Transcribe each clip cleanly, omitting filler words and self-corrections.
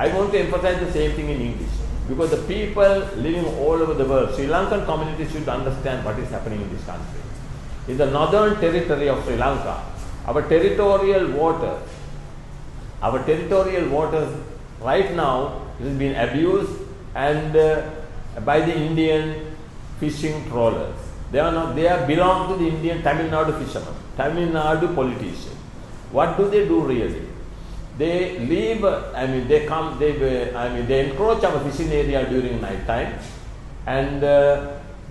I want to emphasize the same thing in English. Because the people living all over the world, Sri Lankan community should understand what is happening in this country. In the northern territory of Sri Lanka, our territorial waters right now has been abused and by the Indian fishing trawlers. They belong to the Indian Tamil Nadu fishermen, Tamil Nadu politicians. What do they do really? They leave, they encroach our fishing area during night time and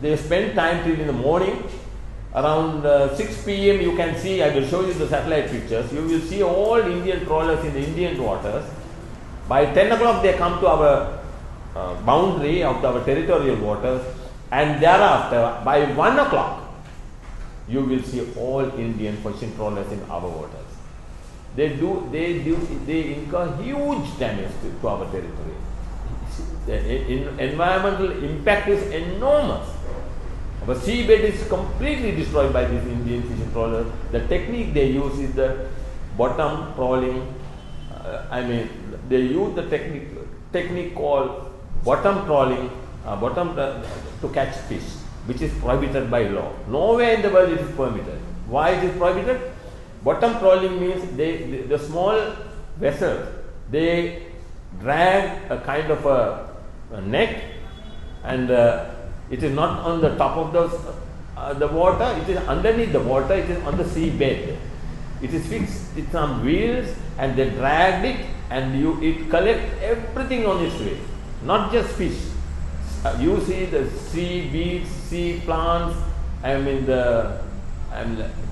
they spend time till in the morning. Around 6 p.m. you can see, I will show you the satellite pictures, you will see all Indian trawlers in the Indian waters. By 10 o'clock they come to our boundary of our territorial waters, and thereafter by 1 o'clock you will see all Indian fishing trawlers in our waters. They incur huge damage to our territory. The environmental impact is enormous. Our seabed is completely destroyed by these Indian fishing trawlers. The technique they use is the bottom trawling. They use the technique called bottom trawling, to catch fish, which is prohibited by law. Nowhere in the world it is permitted. Why it is prohibited? Bottom trawling means the small vessels, they drag a kind of a net, and it is not on the top of the water, it is underneath the water, it is on the seabed. It is fixed, it's on wheels, and they dragged it, and it collects everything on its way, not just fish. You see the sea weeds, sea plants,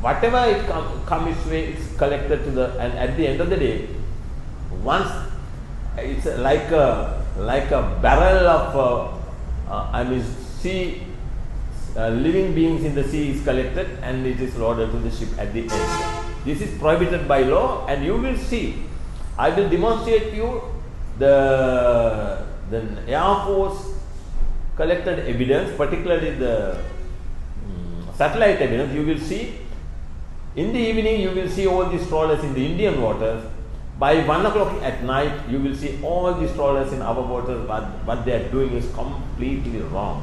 whatever it comes its way, it's collected and at the end of the day, once it's like a barrel of sea living beings in the sea is collected and it is loaded to the ship at the end. This is prohibited by law, and you will see. I will demonstrate you the Air Force collected evidence, particularly the satellite evidence. You will see in the evening, you will see all these trawlers in the Indian waters. By 1 o'clock at night, you will see all these trawlers in our waters. What they are doing is completely wrong.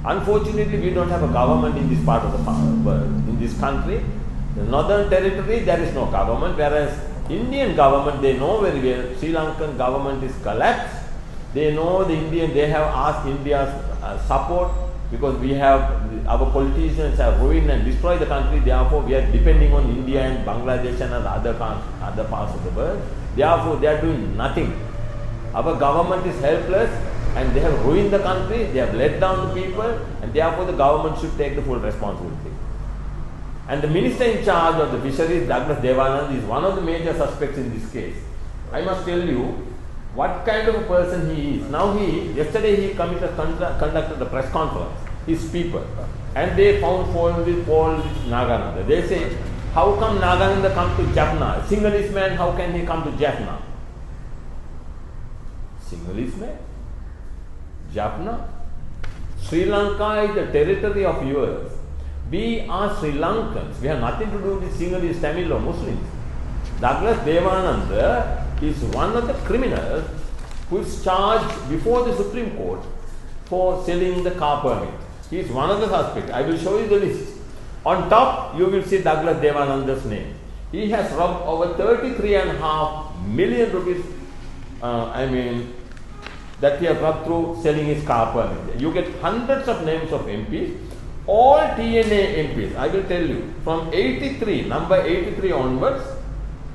Unfortunately, we don't have a government in this part of the world. In this country, the northern territory, there is no government, whereas Indian government, they know very well, Sri Lankan government is collapsed. They know they have asked India's support, because our politicians have ruined and destroyed the country. Therefore, we are depending on India and Bangladesh and other parts of the world. Therefore, they are doing nothing. Our government is helpless, and they have ruined the country, they have let down the people, and therefore the government should take the full responsibility. And the minister in charge of the fisheries, Douglas Devanand, is one of the major suspects in this case. I must tell you what kind of a person he is. Now yesterday he conducted a press conference, his people, and they found fault with Nagananda. They say, how come Nagananda come to Jaffna? Sinhalese man, how can he come to Jaffna? Sinhalese man? Jaffna? Sri Lanka is the territory of yours. We are Sri Lankans. We have nothing to do with Sinhalese, Tamil or Muslims. Douglas Devananda is one of the criminals who is charged before the Supreme Court for selling the car permit. He is one of the suspects. I will show you the list. On top, you will see Douglas Devananda's name. He has robbed over 33.5 million rupees, that he has robbed through selling his car permit. You get hundreds of names of MPs, all TNA MPs. I will tell you, from 83, number 83 onwards,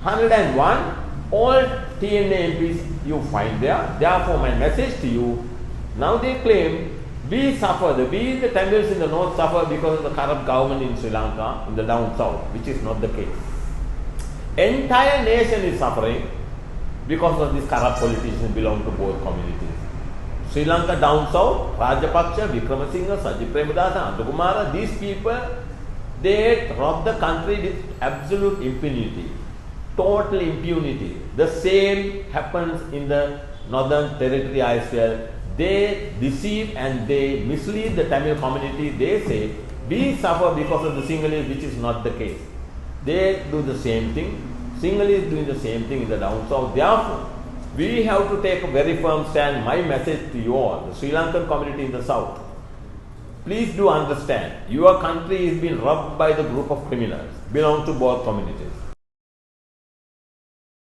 101, all TNA MPs you find there. Therefore, my message to you, now they claim we the Tamils in the north suffer because of the corrupt government in Sri Lanka, in the down south, which is not the case. Entire nation is suffering because of these corrupt politicians belong to both communities. Sri Lanka down south, Rajapaksa, Vikramasinghe, Sajid Premadasa, Antakumara, these people, they rob the country with absolute impunity, total impunity. The same happens in the northern territory as well. They deceive and they mislead the Tamil community. They say, we suffer because of the Sinhalese, which is not the case. They do the same thing. Sinhalese is doing the same thing in the down south. Therefore, We have to take a very firm stand. My message to you all, the Sri Lankan community in the south, please do understand, your country is being robbed by the group of criminals, belong to both communities.